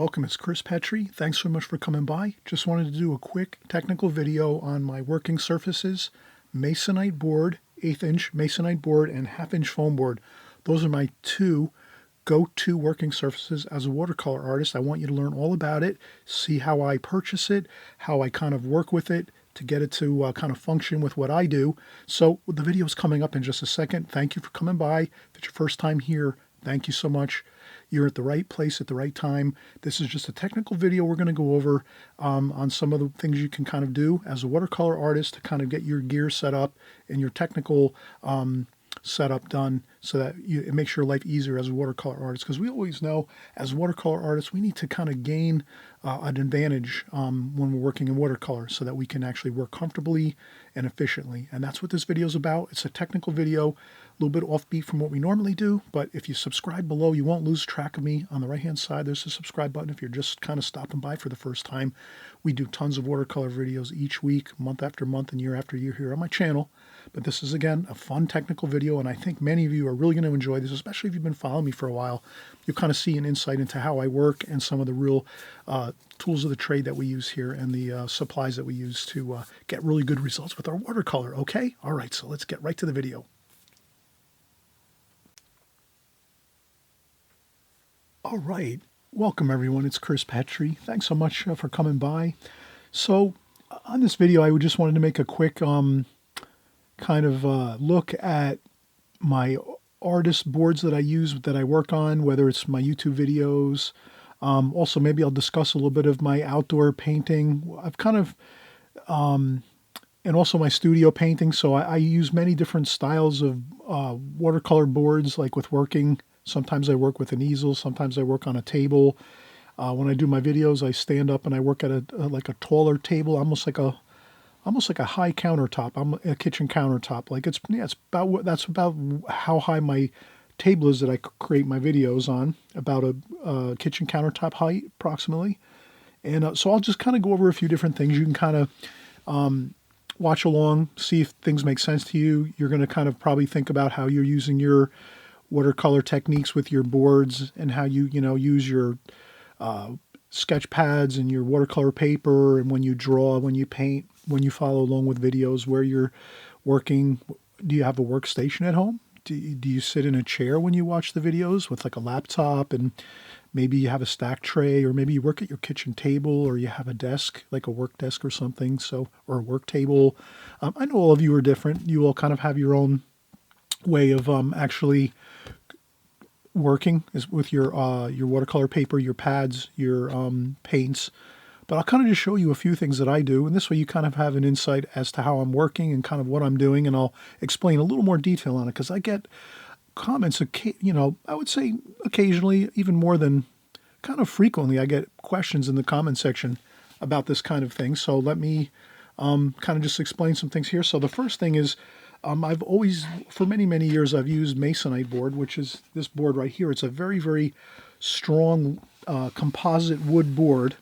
welcome. It's Chris Petrie. Thanks so much for coming by. Just wanted to do a quick technical video on my working surfaces, masonite board, 1/8 inch masonite board, and 1/2 inch foam board. Those are my two go-to working surfaces as a watercolor artist. I want you to learn all about it, see how I purchase it, how I kind of work with it to get it to kind of function with what I do. So the video is coming up in just a second. Thank you for coming by. If it's your first time here, thank you so much. You're at the right place at the right time. This is just a technical video we're going to go over on some of the things you can kind of do as a watercolor artist to kind of get your gear set up and your technical setup done so that it makes your life easier as a watercolor artist. Because we always know as watercolor artists, we need to kind of gain an advantage when we're working in watercolor so that we can actually work comfortably and efficiently. And that's what this video is about. It's a technical video, a little bit offbeat from what we normally do, but if you subscribe below, you won't lose track of me. On the right-hand side, there's a subscribe button if you're just kind of stopping by for the first time. We do tons of watercolor videos each week, month after month, and year after year here on my channel. But this is, again, a fun technical video, and I think many of you are really going to enjoy this, especially if you've been following me for a while. You'll kind of see an insight into how I work and some of the real tools of the trade that we use here and the supplies that we use to get really good results with our watercolor, okay? All right, so let's get right to the video. All right, welcome everyone. It's Chris Petrie. Thanks so much for coming by. So on this video, I just wanted to make a quick kind of look at my artist boards that I use, that I work on, whether it's my YouTube videos. Also, maybe I'll discuss a little bit of my outdoor painting. I've kind of, and also my studio painting. So I use many different styles of watercolor boards, like with working. Sometimes I work with an easel. Sometimes I work on a table. When I do my videos, I stand up and I work at like a taller table, almost like a high countertop. I'm a kitchen countertop. Like that's about how high my table is that I create my videos on, about a kitchen countertop height approximately. And so I'll just kind of go over a few different things. You can kind of watch along, see if things make sense to you. You're going to kind of probably think about how you're using your watercolor techniques with your boards and how you use your sketch pads and your watercolor paper, and when you draw, when you paint, when you follow along with videos, where you're working. Do you have a workstation at home? Do you sit in a chair when you watch the videos with like a laptop, and maybe you have a stack tray, or maybe you work at your kitchen table, or you have a desk, like a work desk or something, or a work table. I know all of you are different. You all kind of have your own way of actually working is with your watercolor paper, your pads, your paints. But I'll kind of just show you a few things that I do, and this way you kind of have an insight as to how I'm working and kind of what I'm doing, and I'll explain a little more detail on it, because I get comments, I would say occasionally, even more than kind of frequently, I get questions in the comment section about this kind of thing. So let me kind of just explain some things here. So the first thing is, I've always, for many, many years, I've used masonite board, which is this board right here. It's a very, very strong composite wood board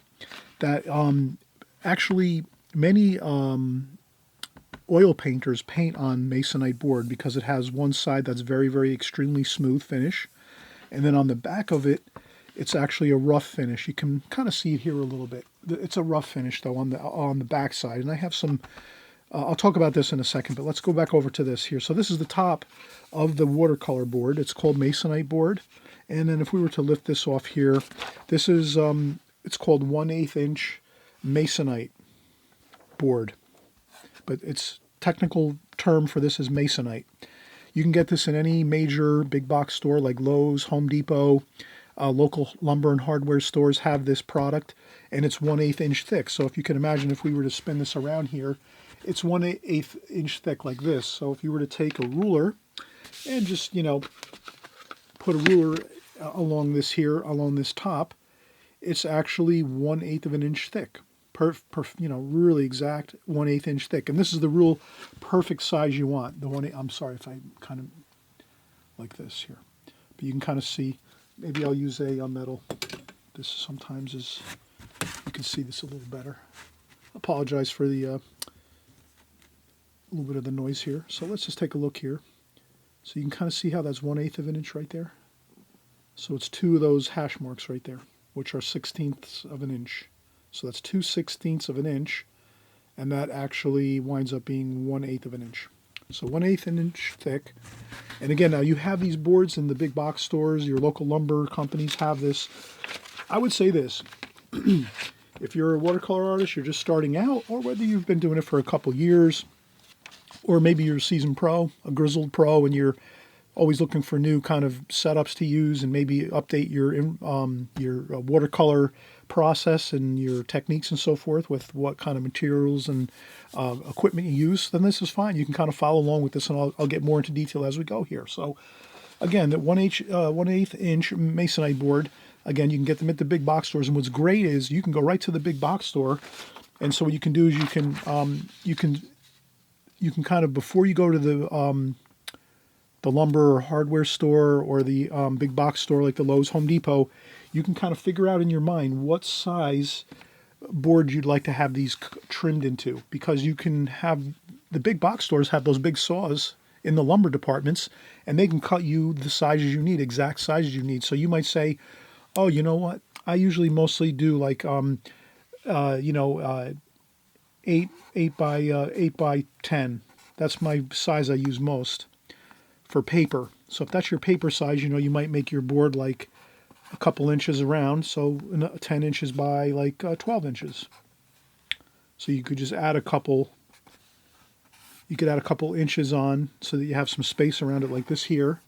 that actually many oil painters paint on masonite board, because it has one side that's very, very extremely smooth finish, and then on the back of it, it's actually a rough finish. You can kind of see it here a little bit. It's a rough finish though on the back side, and I have some. I'll talk about this in a second, but let's go back over to this here. So this is the top of the watercolor board. It's called masonite board, and then if we were to lift this off here, this is it's called 1/8 inch masonite board, but its technical term for this is masonite. You can get this in any major big box store like Lowe's, Home Depot. Local lumber and hardware stores have this product, and it's 1/8 inch thick. So if you can imagine, if we were to spin this around here, it's 1/8 inch thick like this. So if you were to take a ruler and just, put a ruler along this here, along this top, it's actually 1/8 of an inch thick. Really exact 1/8 inch thick. And this is the real perfect size you want. I'm sorry if I kind of like this here, but you can kind of see. Maybe I'll use a metal. This sometimes is, you can see this a little better. Apologize for the little bit of the noise here. So let's just take a look here. So you can kind of see how that's 1/8 of an inch right there. So it's two of those hash marks right there, which are 1/16 of an inch. So that's 2/16 of an inch, and that actually winds up being 1/8 of an inch. So 1/8 an inch thick. And again, now you have these boards in the big box stores, your local lumber companies have this. I would say this, if you're a watercolor artist, you're just starting out, or whether you've been doing it for a couple years, or maybe you're a seasoned pro, a grizzled pro, and you're always looking for new kind of setups to use and maybe update your watercolor process and your techniques and so forth with what kind of materials and equipment you use, then this is fine. You can kind of follow along with this, and I'll get more into detail as we go here. So again, the 1/8 inch masonite board, again, you can get them at the big box stores, and what's great is you can go right to the big box store, and so what you can do is you can kind of, before you go to the lumber or hardware store or the big box store like the Lowe's, Home Depot, you can kind of figure out in your mind what size board you'd like to have these trimmed into, because you can have, the big box stores have those big saws in the lumber departments, and they can cut you the sizes you need, exact sizes you need. So you might say, oh, you know what, I usually mostly do like 8 by 10. That's my size I use most for paper. So if that's your paper size, you might make your board like a couple inches around, so 10 inches by like 12 inches. So you could just add a couple, inches on so that you have some space around it like this here,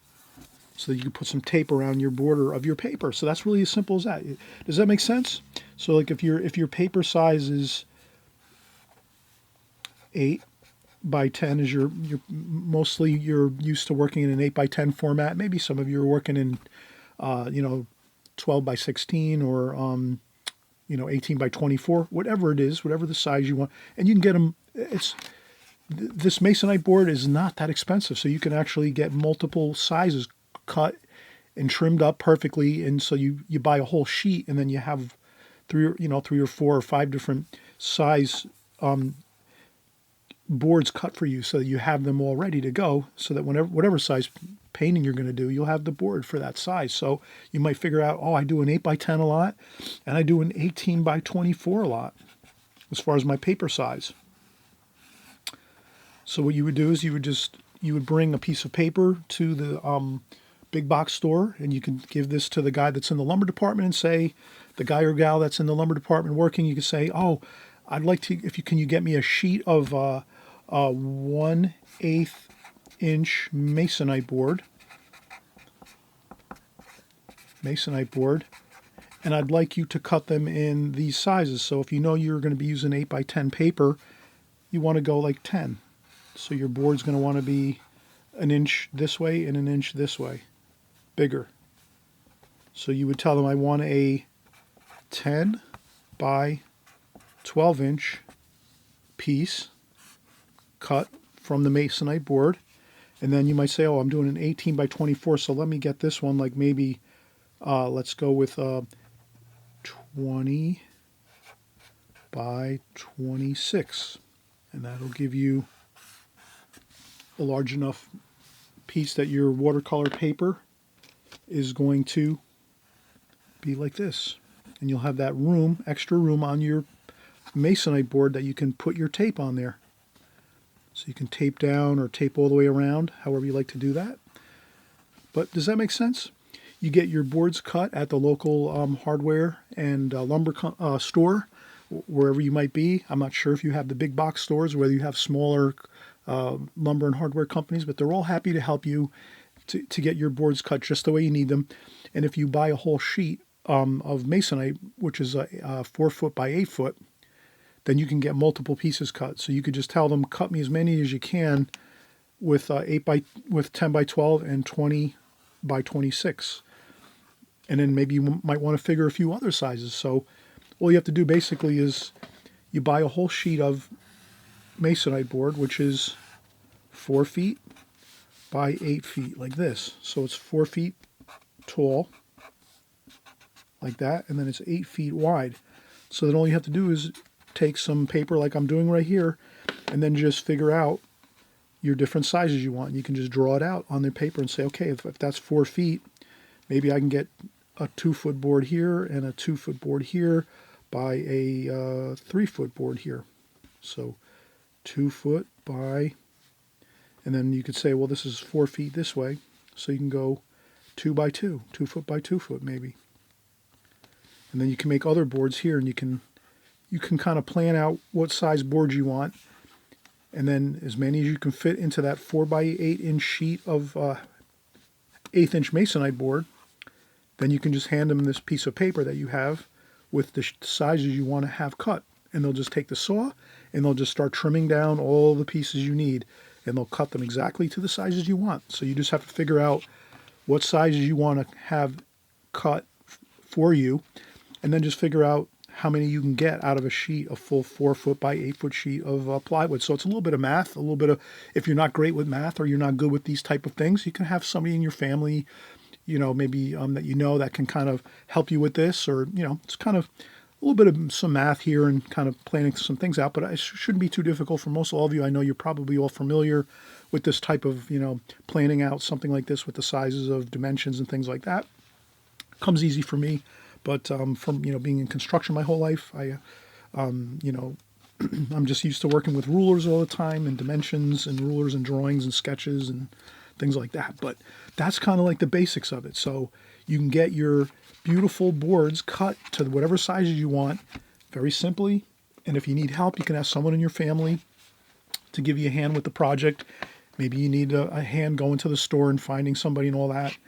so that you can put some tape around your border of your paper. So that's really as simple as that. Does that make sense? So like if your paper size is 8 by 10 is your mostly you're used to working in an 8 by 10 format. Maybe some of you are working in 12 by 16 or 18 by 24, whatever it is, whatever the size you want. And you can get them, this masonite board is not that expensive, so you can actually get multiple sizes cut and trimmed up perfectly. And so you buy a whole sheet, and then you have three or four or five different size boards cut for you, so that you have them all ready to go, so that whatever size painting you're going to do, you'll have the board for that size. So you might figure out, oh, I do an 8 by 10 a lot, and I do an 18 by 24 a lot as far as my paper size. So what you would do is you would bring a piece of paper to the big box store, and you can give this to the guy that's in the lumber department and say, the guy or gal that's in the lumber department working, you can say, oh, I'd like to, can you get me a sheet of 1/8 inch masonite board, and I'd like you to cut them in these sizes. So if you know you're going to be using 8 by 10 paper, you want to go like 10. So your board's going to want to be an inch this way and an inch this way, bigger. So you would tell them, I want a 10 by 12 inch piece cut from the masonite board. And then you might say, oh, I'm doing an 18 by 24, so let me get this one like maybe, let's go with 20 by 26. And that'll give you a large enough piece that your watercolor paper is going to be like this. And you'll have that extra room on your masonite board that you can put your tape on there. So you can tape down or tape all the way around, however you like to do that. But does that make sense? You get your boards cut at the local hardware and lumber store, wherever you might be. I'm not sure if you have the big box stores or whether you have smaller lumber and hardware companies, but they're all happy to help you to get your boards cut just the way you need them. And if you buy a whole sheet of masonite, which is 4 foot by 8 foot, then you can get multiple pieces cut. So you could just tell them, cut me as many as you can with 10 by 12 and 20 by 26. And then maybe you might want to figure a few other sizes. So all you have to do basically is you buy a whole sheet of masonite board, which is 4 feet by 8 feet, like this. So it's 4 feet tall, like that, and then it's 8 feet wide. So then all you have to do is take some paper like I'm doing right here, and then just figure out your different sizes you want. You can just draw it out on the paper and say, okay, if that's 4 feet, maybe I can get a 2-foot board here and a 2-foot board here by a 3-foot board here. So 2 foot by, and then you could say, well, this is 4 feet this way, so you can go 2 by 2, 2 foot by 2 foot maybe. And then you can make other boards here, and you can kind of plan out what size board you want, and then as many as you can fit into that 4 by 8 inch sheet of 1/8 inch masonite board. Then you can just hand them this piece of paper that you have with the sizes you want to have cut, and they'll just take the saw and they'll just start trimming down all the pieces you need, and they'll cut them exactly to the sizes you want. So you just have to figure out what sizes you want to have cut for you, and then just figure out how many you can get out of a sheet, a full 4 foot by 8 foot sheet of plywood. So it's a little bit of math, a little bit of, if you're not great with math or you're not good with these type of things, you can have somebody in your family, maybe that that can kind of help you with this, or, it's kind of a little bit of some math here and kind of planning some things out, but it shouldn't be too difficult for most all of you. I know you're probably all familiar with this type of, planning out something like this with the sizes of dimensions and things like that. Comes easy for me, but from, being in construction my whole life, I'm just used to working with rulers all the time and dimensions and rulers and drawings and sketches and things like that. But that's kind of like the basics of it. So you can get your beautiful boards cut to whatever sizes you want very simply. And if you need help, you can ask someone in your family to give you a hand with the project. Maybe you need a hand going to the store and finding somebody and all that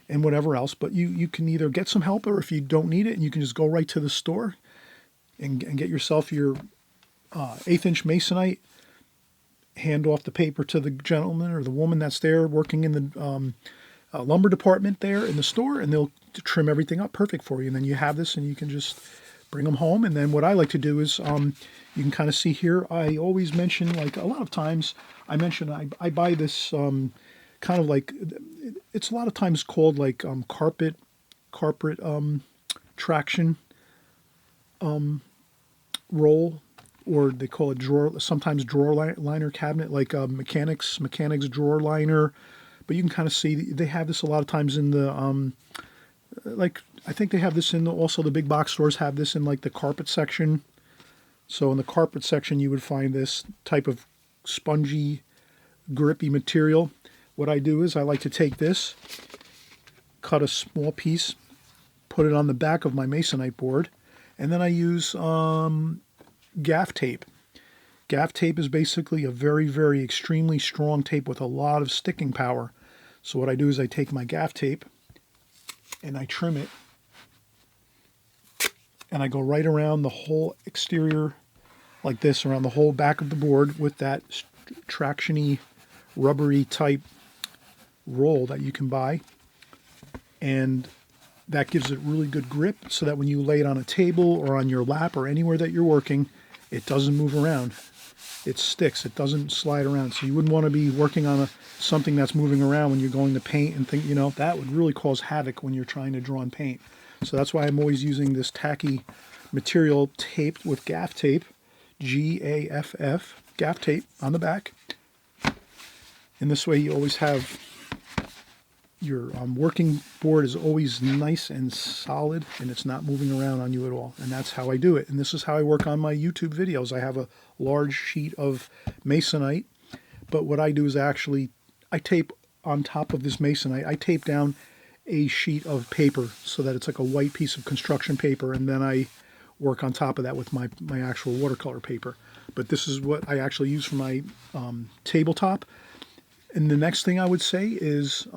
and whatever else. But you can either get some help, or if you don't need it, and you can just go right to the store and get yourself your 1/8 inch masonite, hand off the paper to the gentleman or the woman that's there working in the lumber department there in the store, and they'll trim everything up perfect for you. And then you have this, and you can just bring them home. And then what I like to do is, you can kind of see here, I always mention, like a lot of times I mention, I buy this kind of like, it's a lot of times called like carpet traction roll, or they call it sometimes drawer liner cabinet, like mechanics drawer liner. But you can kind of see they have this a lot of times in the I think they have this in also the big box stores have this in like the carpet section. So in the carpet section you would find this type of spongy, grippy material. What I do is I like to take this, cut a small piece, put it on the back of my masonite board, and then I use gaff tape. Gaff tape is basically a very, very extremely strong tape with a lot of sticking power. So what I do is I take my gaff tape and I trim it, and I go right around the whole exterior like this, around the whole back of the board with that traction-y, rubbery type roll that you can buy. And that gives it really good grip so that when you lay it on a table or on your lap or anywhere that you're working, it doesn't move around. It sticks. It doesn't slide around. So you wouldn't want to be working on something that's moving around when you're going to paint and think, that would really cause havoc when you're trying to draw and paint. So that's why I'm always using this tacky material taped with gaff tape, Gaff, gaff tape on the back. And this way you always have your working board is always nice and solid, and it's not moving around on you at all. And that's how I do it. And this is how I work on my YouTube videos. I have a large sheet of masonite, but what I do is I tape on top of this masonite, I tape down a sheet of paper so that it's like a white piece of construction paper, and then I work on top of that with my actual watercolor paper. But this is what I actually use for my tabletop. And the next thing I would say is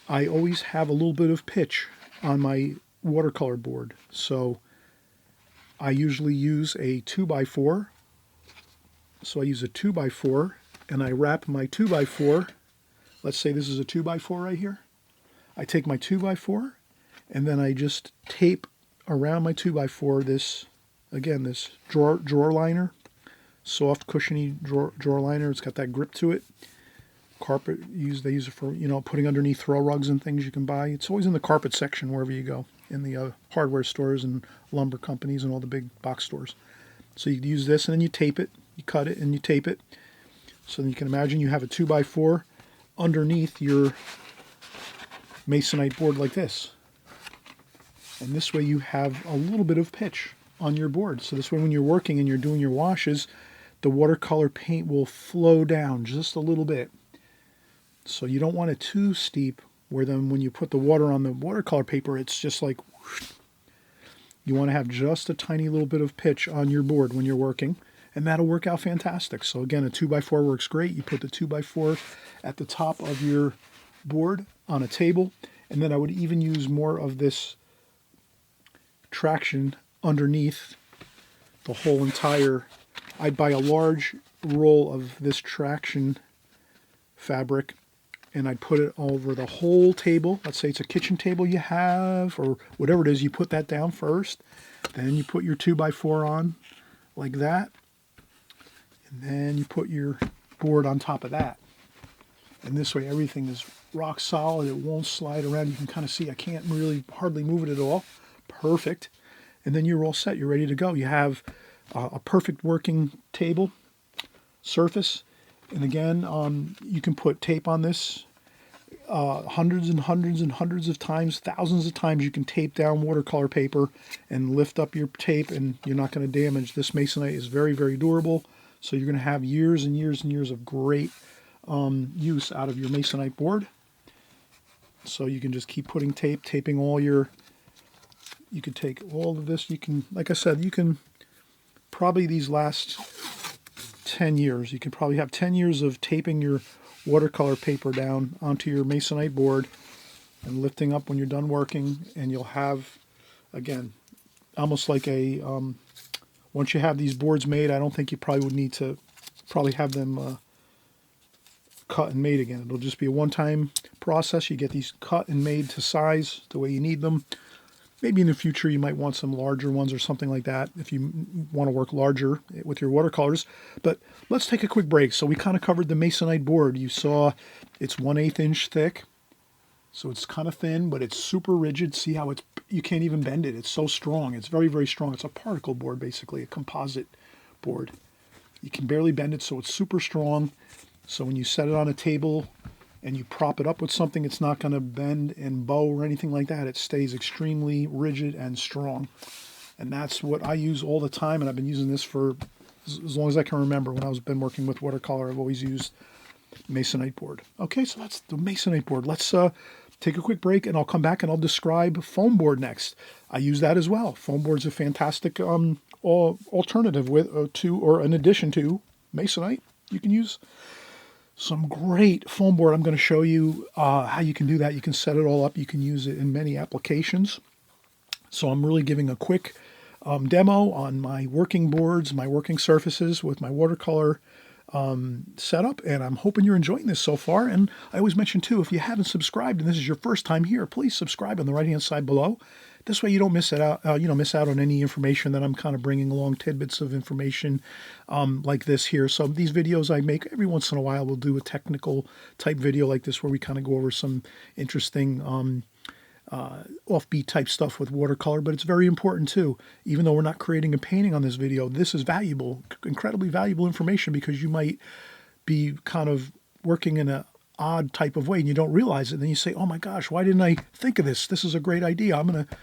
I always have a little bit of pitch on my watercolor board. So I usually use a 2x4. So I use a 2x4, and I wrap my 2x4. Let's say this is a 2x4 right here. I take my 2x4, and then I just tape around my 2x4 this drawer liner, soft, cushiony drawer liner. It's got that grip to it. Carpet, they use it for, putting underneath throw rugs and things you can buy. It's always in the carpet section wherever you go, in the hardware stores and lumber companies and all the big box stores. So you use this, and then you tape it, you cut it, and you tape it. So then you can imagine you have a 2x4 underneath your masonite board like this. And this way you have a little bit of pitch on your board. So this way when you're working and you're doing your washes, the watercolor paint will flow down just a little bit. So you don't want it too steep where then when you put the water on the watercolor paper, it's just like whoosh. You want to have just a tiny little bit of pitch on your board when you're working, and that'll work out fantastic. So again, a 2x4 works great. You put the 2x4 at the top of your board on a table, and then I would even use more of this traction underneath the whole entire. I'd buy a large roll of this traction fabric and I'd put it over the whole table. Let's say it's a kitchen table you have or whatever it is. You put that down first, then you put your 2x4 on like that, and then you put your board on top of that. And this way everything is rock solid. It won't slide around. You can kind of see I can't really hardly move it at all. Perfect. And then you're all set. You're ready to go. You have a perfect working table surface. And again, you can put tape on this hundreds and hundreds and hundreds of times, thousands of times. You can tape down watercolor paper and lift up your tape, and you're not going to damage. This masonite is very, very durable. So you're going to have years and years and years of great use out of your masonite board. So you can just keep putting taping all your. You could take all of this. You can, like I said, you can probably these last 10 years. You can probably have 10 years of taping your watercolor paper down onto your masonite board and lifting up when you're done working, and you'll have, again, almost like a, once you have these boards made, I don't think you probably would need to probably have them cut and made again. It'll just be a one-time process. You get these cut and made to size the way you need them. Maybe in the future you might want some larger ones or something like that if you want to work larger with your watercolors. But let's take a quick break. So we kind of covered the masonite board. You saw it's 1/8 inch thick. So it's kind of thin, but it's super rigid. See how you can't even bend it. It's so strong. It's very, very strong. It's a particle board, basically, a composite board. You can barely bend it, so it's super strong. So when you set it on a table and you prop it up with something, it's not going to bend and bow or anything like that. It stays extremely rigid and strong. And that's what I use all the time, and I've been using this for as long as I can remember. When I've been working with watercolor, I've always used masonite board. Okay, so that's the masonite board. Let's take a quick break, and I'll come back and I'll describe foam board next. I use that as well. Foam board's a fantastic alternative to or in addition to masonite. You can use some great foam board. I'm going to show you how you can do that. You can set it all up. You can use it in many applications. So I'm really giving a quick demo on my working boards, my working surfaces with my watercolor setup, and I'm hoping you're enjoying this so far. And I always mention too, if you haven't subscribed and this is your first time here, please subscribe on the right hand side below. This way you don't miss out on any information that I'm kind of bringing along, tidbits of information like this here. So these videos I make every once in a while, we'll do a technical type video like this where we kind of go over some interesting offbeat type stuff with watercolor. But it's very important too. Even though we're not creating a painting on this video, this is valuable, incredibly valuable information, because you might be kind of working in a odd type of way and you don't realize it. And then you say, oh my gosh, why didn't I think of this? This is a great idea. I'm going to,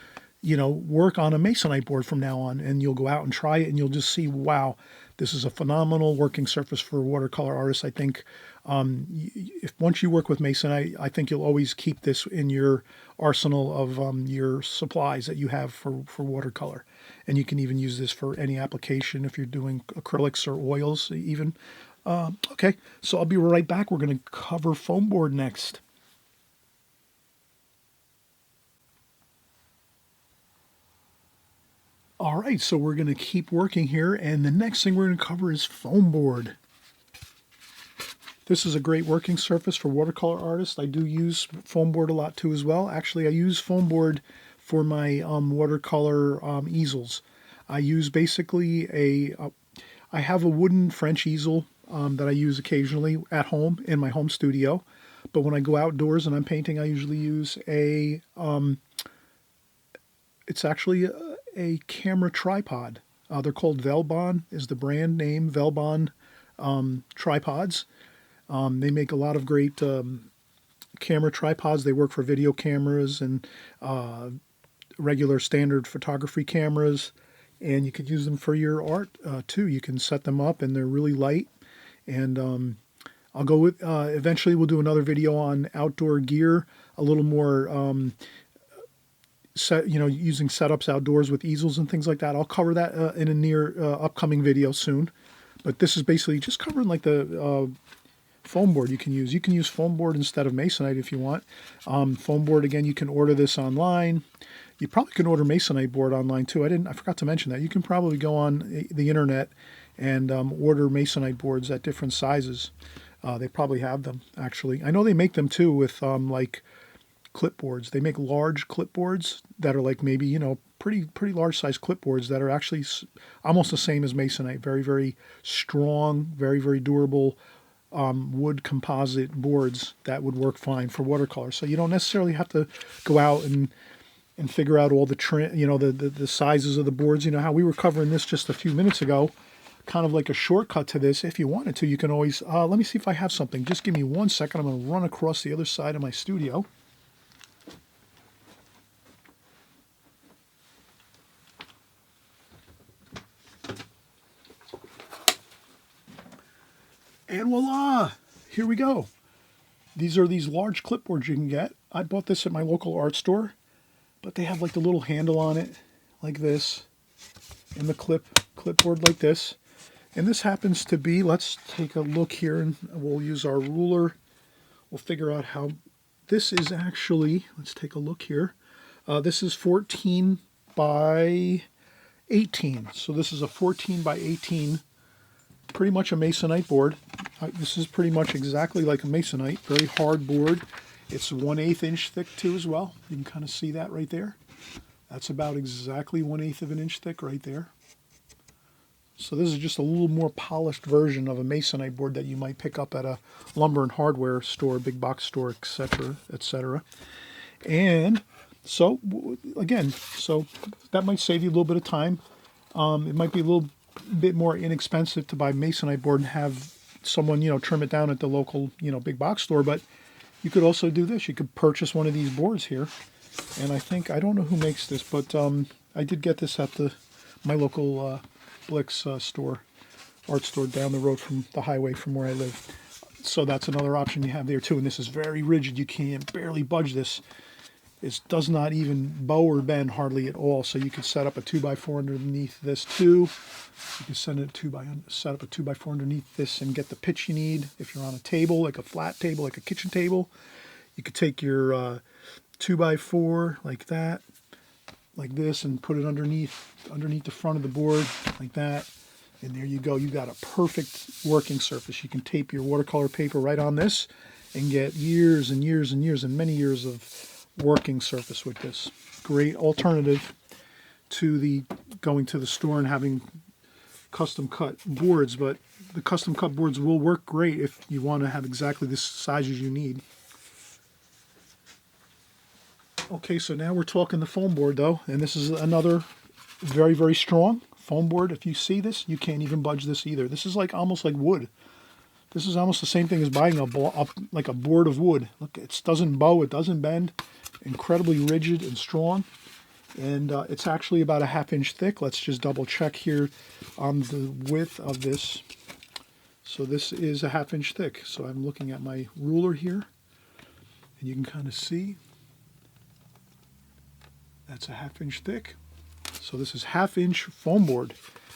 work on a masonite board from now on. And you'll go out and try it and you'll just see, wow, this is a phenomenal working surface for watercolor artists. I think if once you work with masonite, I think you'll always keep this in your arsenal of your supplies that you have for watercolor. And you can even use this for any application if you're doing acrylics or oils even. Okay, so I'll be right back. We're going to cover foam board next. All right, so we're going to keep working here, and the next thing we're going to cover is foam board. This is a great working surface for watercolor artists. I do use foam board a lot too as well. Actually, I use foam board for my watercolor easels. I use basically I have a wooden French easel that I use occasionally at home in my home studio. But when I go outdoors and I'm painting, I usually use it's actually a camera tripod. They're called Velbon is the brand name, Velbon tripods. They make a lot of great camera tripods. They work for video cameras and regular standard photography cameras, and you could use them for your art too. You can set them up, and they're really light. And I'll go with, eventually we'll do another video on outdoor gear, a little more using setups outdoors with easels and things like that. I'll cover that in a near upcoming video soon. But this is basically just covering like the foam board you can use. You can use foam board instead of masonite if you want. Foam board, again, you can order this online. You probably can order masonite board online too. I forgot to mention that. You can probably go on the internet and order masonite boards at different sizes. They probably have them, actually. I know they make them too with like clipboards. They make large clipboards that are like maybe, pretty large size clipboards that are actually almost the same as masonite. Very, very strong, very, very durable wood composite boards that would work fine for watercolor. So you don't necessarily have to go out and figure out all the the sizes of the boards. You know how we were covering this just a few minutes ago, kind of like a shortcut to this. If you wanted to, you can always, let me see if I have something. Just give me 1 second. I'm going to run across the other side of my studio. And voila, here we go. These are these large clipboards you can get. I bought this at my local art store, but they have like the little handle on it like this, and the clipboard like this. And this happens to be, let's take a look here, and we'll use our ruler. We'll figure out how this is actually, let's take a look here. This is 14 by 18. So this is a 14 by 18, pretty much a masonite board. This is pretty much exactly like a masonite, very hard board. It's 1/8 inch thick too as well. You can kind of see that right there. That's about exactly 1/8 of an inch thick right there. So this is just a little more polished version of a masonite board that you might pick up at a lumber and hardware store, big box store, etc., etc. And so, again, so that might save you a little bit of time. It might be a little bit more inexpensive to buy masonite board and have someone, trim it down at the local, big box store. But you could also do this. You could purchase one of these boards here. And I don't know who makes this, but I did get this at my local Blick's store, art store down the road from the highway from where I live. So that's another option you have there too. And this is very rigid. You can't barely budge this. It does not even bow or bend hardly at all. So you could set up a 2x4 underneath this too. You can set up a 2x4 underneath this and get the pitch you need. If you're on a table, like a flat table, like a kitchen table, you could take your 2x4 like that, like this, and put it underneath the front of the board like that. And there you go. You got a perfect working surface. You can tape your watercolor paper right on this and get years and years and years and many years of working surface with this. Great alternative to the going to the store and having custom cut boards, but the custom cut boards will work great if you want to have exactly the sizes you need. Okay, so now we're talking the foam board though, and this is another very, very strong foam board. If you see this, you can't even budge this either. This is like almost like wood. This is almost the same thing as buying a board of wood. Look, it doesn't bow, it doesn't bend. Incredibly rigid and strong, and it's actually about a 1/2 inch thick. Let's just double check here on the width of this. So this is a 1/2 inch thick. So I'm looking at my ruler here, and you can kind of see that's a 1/2 inch thick. So this is 1/2 inch foam board.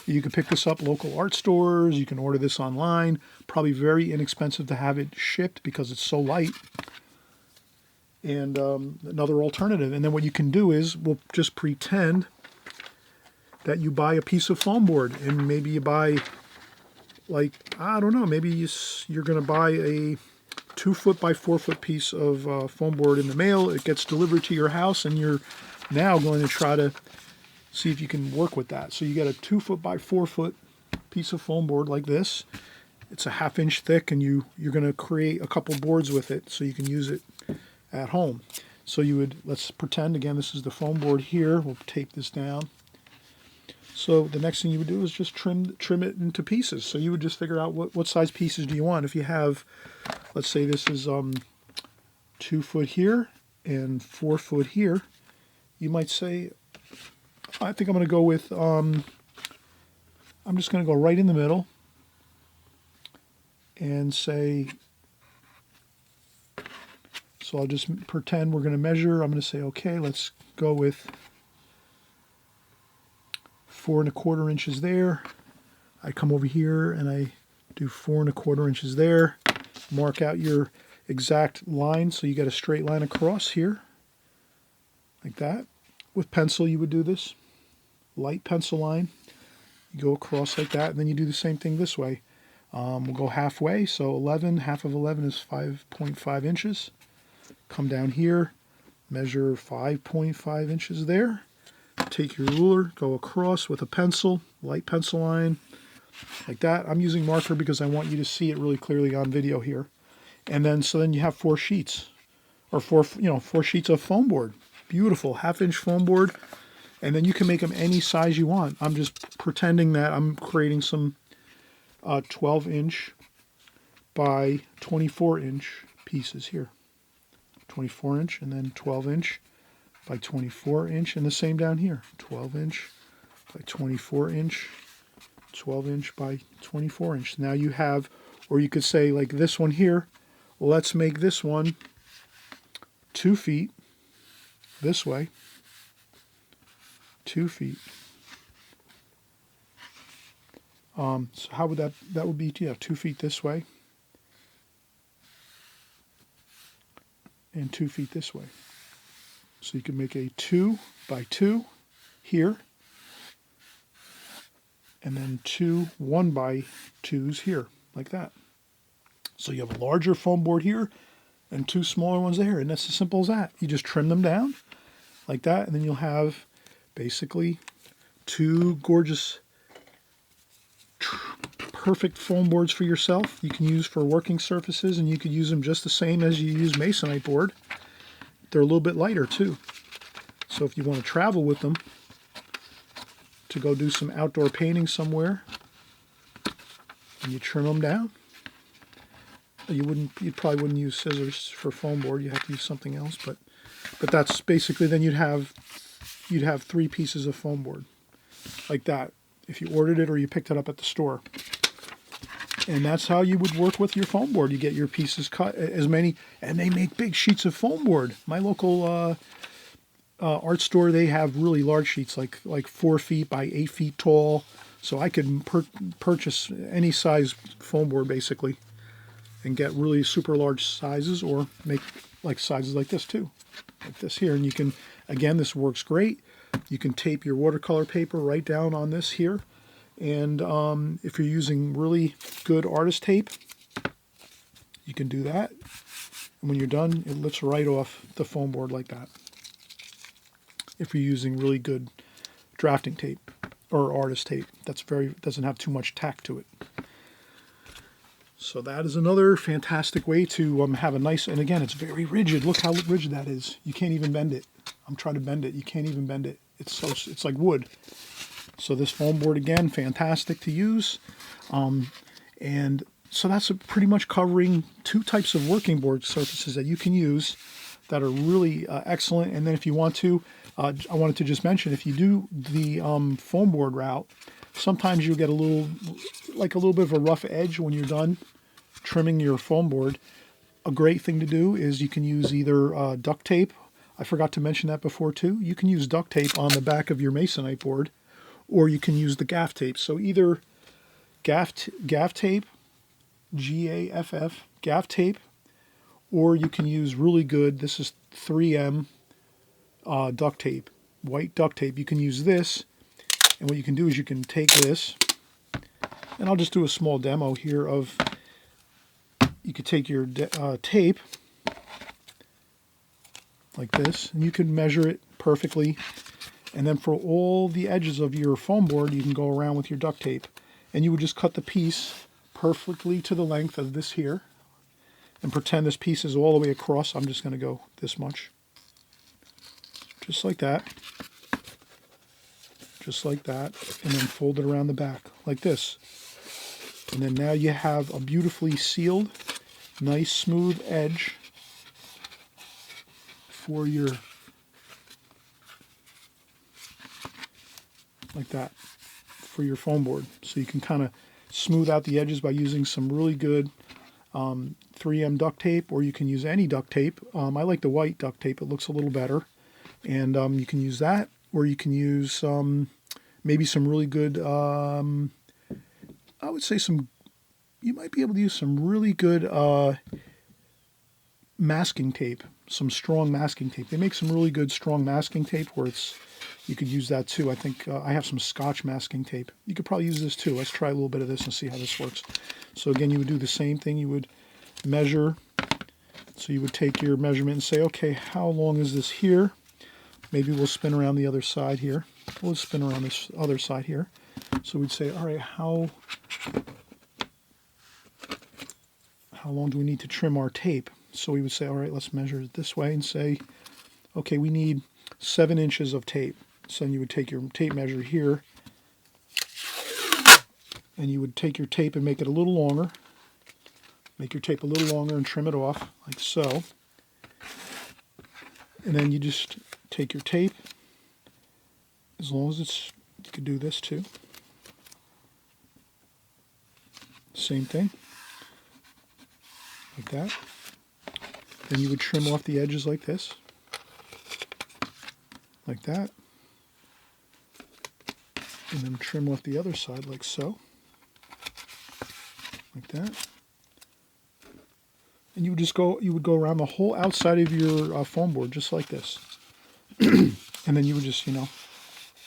You can pick this up local art stores. You can order this online. Probably very inexpensive to have it shipped because it's so light. And another alternative. And then what you can do is we'll just pretend that you buy a piece of foam board, and maybe you buy, like, I don't know, maybe you're going to buy a 2 foot by 4 foot piece of foam board in the mail. It gets delivered to your house, and you're now going to try to see if you can work with that. So you get a 2 foot by 4 foot piece of foam board like this. It's a 1/2 inch thick, and you're going to create a couple boards with it so you can use it at home. So let's pretend again this is the foam board here. We'll tape this down. So the next thing you would do is just trim it into pieces. So you would just figure out what size pieces do you want. If you have, let's say this is 2 foot here and 4 foot here. You might say, I think I'm going to go with, I'm just going to go right in the middle and say, so I'll just pretend we're going to measure. I'm going to say, okay, let's go with 4 1/4 inches there. I come over here and I do 4 1/4 inches there. Mark out your exact line so you get a straight line across here, like that. With pencil you would do this, light pencil line. You go across like that, and then you do the same thing this way. We'll go halfway, so 11, half of 11 is 5.5 inches. Come down here, measure 5.5 inches there. Take your ruler, go across with a pencil, light pencil line, like that. I'm using marker because I want you to see it really clearly on video here. And then, so then you have 4 sheets, or 4 sheets of foam board. Beautiful 1/2 inch foam board. And then you can make them any size you want. I'm just pretending that I'm creating some 12 inch by 24 inch pieces here. 24 inch and then 12 inch by 24 inch, and the same down here. 12 inch by 24 inch, 12 inch by 24 inch. Now you have, or you could say like this one here, let's make this one 2 feet this way, 2 feet. So how would that would be, 2 feet this way and 2 feet this way. So you can make a 2 by 2 here, and then 2 1 by 2s here, like that. So you have a larger foam board here and 2 smaller ones there, and that's as simple as that. You just trim them down like that, and then you'll have basically 2 gorgeous, perfect foam boards for yourself. You can use for working surfaces, and you could use them just the same as you use masonite board. They're a little bit lighter too. So if you want to travel with them to go do some outdoor painting somewhere, and you trim them down, you probably wouldn't use scissors for foam board. You have to use something else, but that's basically, then you'd have 3 pieces of foam board like that if you ordered it or you picked it up at the store. And that's how you would work with your foam board. You get your pieces cut, as many, and they make big sheets of foam board. My local art store, they have really large sheets, like 4 feet by 8 feet tall. So I could purchase any size foam board basically, and get really super large sizes, or make like sizes like this too, like this here. And you can, again, this works great. You can tape your watercolor paper right down on this here. And if you're using really good artist tape, you can do that. And when you're done, it lifts right off the foam board like that. If you're using really good drafting tape or artist tape, doesn't have too much tack to it. So that is another fantastic way to have a nice, and again, it's very rigid. Look how rigid that is. You can't even bend it. I'm trying to bend it. You can't even bend it. It's like wood. So this foam board, again, fantastic to use. And so that's pretty much covering 2 types of working board surfaces that you can use that are really excellent. And then if you want to, I wanted to just mention, if you do the foam board route, sometimes you'll get a little bit of a rough edge when you're done trimming your foam board. A great thing to do is you can use either duct tape. I forgot to mention that before too. You can use duct tape on the back of your masonite board, or you can use the gaff tape. So either gaff tape, G-A-F-F, gaff tape, or you can use really good, this is 3M duct tape, white duct tape. You can use this, and what you can do is you can take this, and I'll just do a small demo here of, you could take your tape like this, and you can measure it perfectly. And then for all the edges of your foam board, you can go around with your duct tape. And you would just cut the piece perfectly to the length of this here. And pretend this piece is all the way across. I'm just going to go this much. Just like that. Just like that. And then fold it around the back like this. And then now you have a beautifully sealed, nice smooth edge for your, like that, for your foam board. So you can kind of smooth out the edges by using some really good 3M duct tape, or you can use any duct tape. I like the white duct tape, it looks a little better. And you can use that, or you can use maybe some really good, I would say you might be able to use some really good masking tape, some strong masking tape. They make some really good strong masking tape where you could use that too. I think I have some Scotch masking tape. You could probably use this too. Let's try a little bit of this and see how this works. So again, you would do the same thing. You would measure. So you would take your measurement and say, okay, how long is this here? Maybe we'll spin around the other side here. We'll spin around this other side here. So we'd say, all right, how long do we need to trim our tape? So we would say, all right, let's measure it this way and say, okay, we need 7 inches of tape. So then you would take your tape measure here, and you would take your tape and make it a little longer. Make your tape a little longer and trim it off, like so. And then you just take your tape, as long as you could do this too. Same thing, like that. Then you would trim off the edges like this, like that. And then trim off the other side like so, like that. And you would go around the whole outside of your foam board just like this. And then you would just,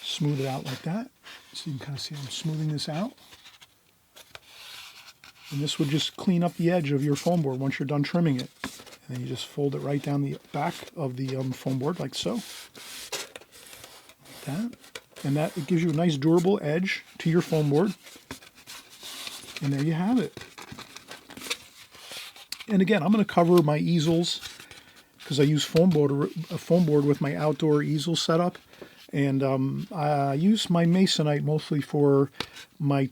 smooth it out like that. So you can kind of see I'm smoothing this out. And this would just clean up the edge of your foam board once you're done trimming it. And then you just fold it right down the back of the foam board like so. Like that. And it gives you a nice durable edge to your foam board. And there you have it. And again, I'm going to cover my easels because I use a foam board with my outdoor easel setup. And I use my masonite mostly for my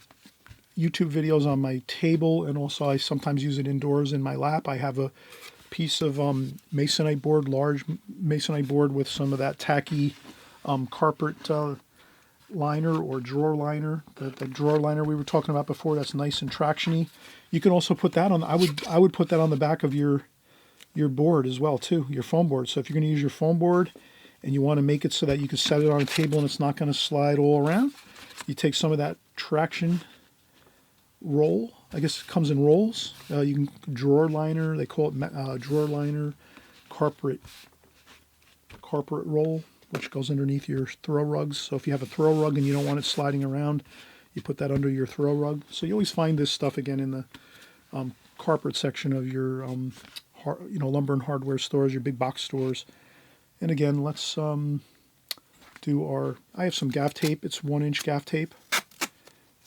YouTube videos on my table, and also I sometimes use it indoors in my lap. I have a piece of masonite board, large masonite board with some of that tacky carpet liner or drawer liner, the drawer liner we were talking about before. That's nice and tractiony. You can also put that on. I would put that on the back of your board as well too, your foam board. So if you're going to use your foam board and you want to make it so that you can set it on a table and it's not going to slide all around, you take some of that traction roll. I guess it comes in rolls. You can drawer liner. They call it drawer liner, carpet roll, which goes underneath your throw rugs. So if you have a throw rug and you don't want it sliding around, you put that under your throw rug. So you always find this stuff again in the carpet section of your lumber and hardware stores, your big box stores. And again, let's do I have some gaff tape. It's 1-inch gaff tape.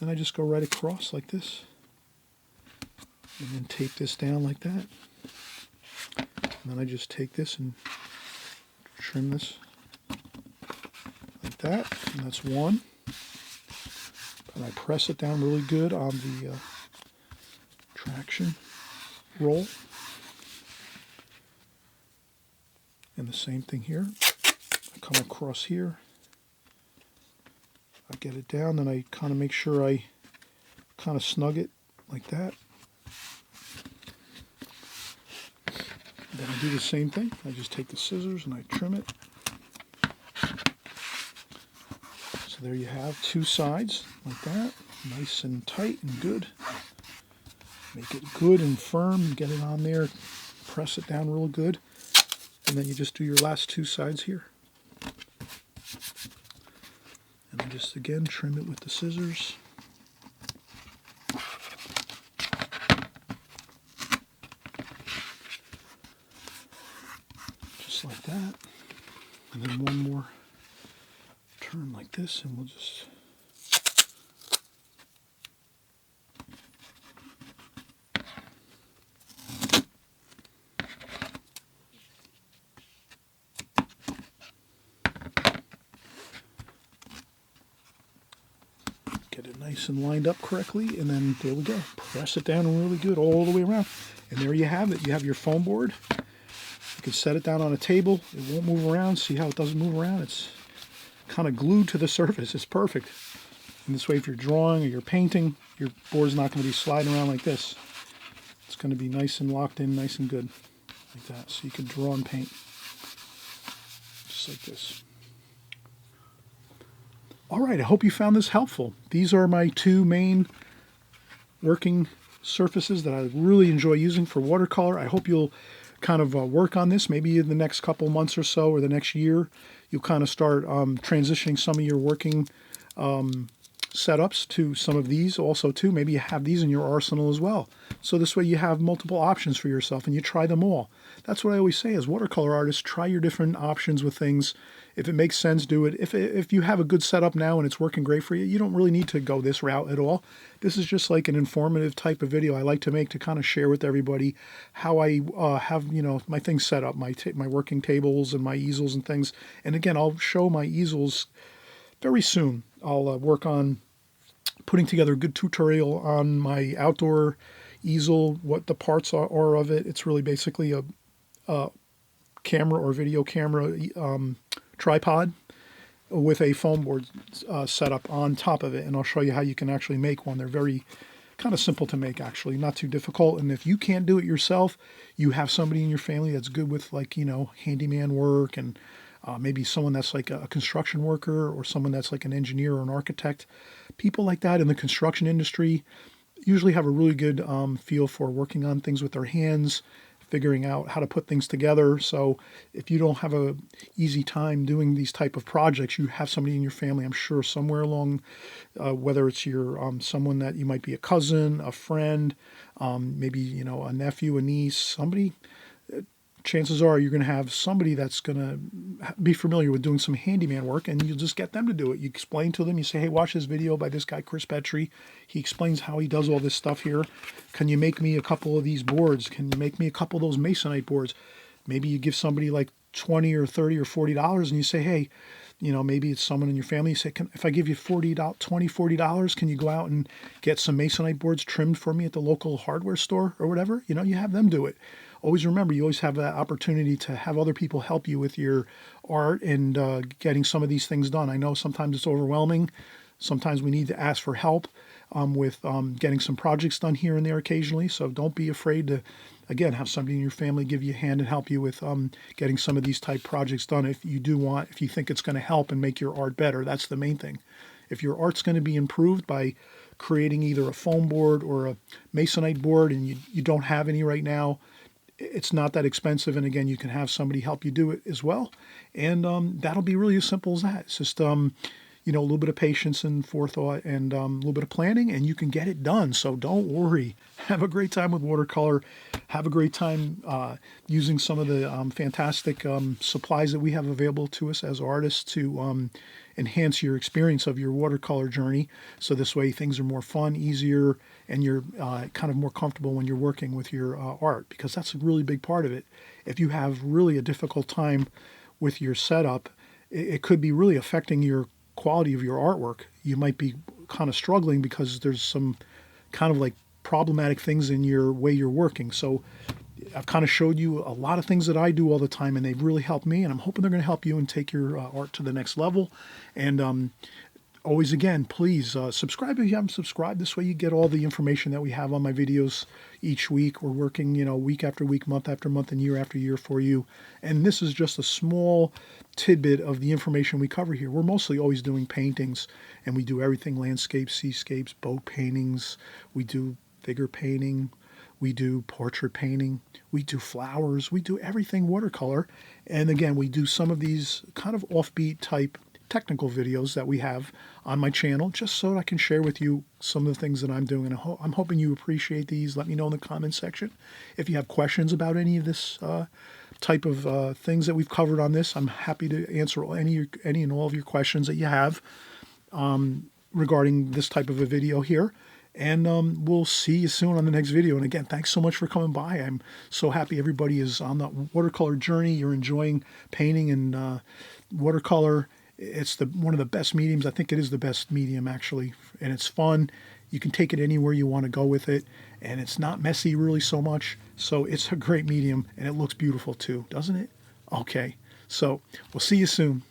And I just go right across like this. And then tape this down like that. And then I just take this and trim this like that. And that's one. And I press it down really good on the traction roll. And the same thing here. I come across here. I get it down, then I kind of make sure I kind of snug it like that. Then I do the same thing. I just take the scissors and I trim it. So there you have 2 sides like that, nice and tight and good. Make it good and firm and get it on there. Press it down real good. And then you just do your last 2 sides here. And I just again trim it with the scissors. Just like that. And then one more turn like this, and we'll just get it nice and lined up correctly, and then there we go. Press it down really good all the way around. And there you have it. You have your foam board. You can set it down on a table. It won't move around. See how it doesn't move around? It's kind of glued to the surface. It's perfect. And this way, if you're drawing or you're painting, your board's not going to be sliding around like this. It's going to be nice and locked in, nice and good, like that. So you can draw and paint, just like this. All right, I hope you found this helpful. These are my two main working surfaces that I really enjoy using for watercolor. I hope you'll kind of work on this. Maybe in the next couple months or so, or the next year, you'll kind of start transitioning some of your working setups to some of these also too. Maybe you have these in your arsenal as well. So this way you have multiple options for yourself and you try them all. That's what I always say as watercolor artists, try your different options with things. If it makes sense, do it. If you have a good setup now and it's working great for you, you don't really need to go this route at all. This is just like an informative type of video I like to make to kind of share with everybody how I have, my things set up, my working tables and my easels and things. And again, I'll show my easels very soon. I'll work on putting together a good tutorial on my outdoor easel, what the parts are of it. It's really basically a camera or video camera tripod with a foam board setup on top of it, and I'll show you how you can actually make one. They're very kind of simple to make, actually, not too difficult. And if you can't do it yourself, you have somebody in your family that's good with, like, handyman work, and maybe someone that's like a construction worker, or someone that's like an engineer or an architect. People like that in the construction industry usually have a really good feel for working on things with their hands, figuring out how to put things together. So if you don't have a easy time doing these type of projects, you have somebody in your family, I'm sure, somewhere along, whether it's your someone that you might be a cousin, a friend, maybe a nephew, a niece, somebody. Chances are you're going to have somebody that's going to be familiar with doing some handyman work, and you'll just get them to do it. You explain to them, you say, hey, watch this video by this guy, Chris Petrie. He explains how he does all this stuff here. Can you make me a couple of these boards? Can you make me a couple of those masonite boards? Maybe you give somebody like $20 or $30 or $40, and you say, hey, maybe it's someone in your family. You say, if I give you $40, can you go out and get some masonite boards trimmed for me at the local hardware store or whatever? You have them do it. Always remember, you always have that opportunity to have other people help you with your art and getting some of these things done. I know sometimes it's overwhelming. Sometimes we need to ask for help with getting some projects done here and there occasionally. So don't be afraid to, again, have somebody in your family give you a hand and help you with getting some of these type projects done. If you think it's going to help and make your art better, that's the main thing. If your art's going to be improved by creating either a foam board or a masonite board, and you don't have any right now, it's not that expensive, and again, you can have somebody help you do it as well, and that'll be really as simple as that. It's just a little bit of patience and forethought, and a little bit of planning, and you can get it done. So don't worry. Have a great time with watercolor. Have a great time using some of the fantastic supplies that we have available to us as artists to enhance your experience of your watercolor journey. So this way things are more fun, easier, and you're kind of more comfortable when you're working with your art, because that's a really big part of it. If you have really a difficult time with your setup, it could be really affecting your quality of your artwork. You might be kind of struggling because there's some kind of like problematic things in your way you're working. So I've kind of showed you a lot of things that I do all the time, and they've really helped me, and I'm hoping they're going to help you and take your art to the next level. And always, again, please subscribe if you haven't subscribed. This way you get all the information that we have on my videos each week. We're working, week after week, month after month, and year after year for you. And this is just a small tidbit of the information we cover here. We're mostly always doing paintings, and we do everything: landscapes, seascapes, boat paintings. We do figure painting. We do portrait painting. We do flowers. We do everything watercolor. And again, we do some of these kind of offbeat type technical videos that we have on my channel, just so I can share with you some of the things that I'm doing. And I'm hoping you appreciate these. Let me know in the comments section if you have questions about any of this type of things that we've covered on this. I'm happy to answer any and all of your questions that you have regarding this type of a video here. And we'll see you soon on the next video. And again, thanks so much for coming by. I'm so happy everybody is on the watercolor journey. You're enjoying painting and watercolor. It's one of the best mediums. I think it is the best medium, actually. And it's fun. You can take it anywhere you want to go with it, and it's not messy really so much. So it's a great medium, and it looks beautiful too, doesn't it? Okay, so we'll see you soon.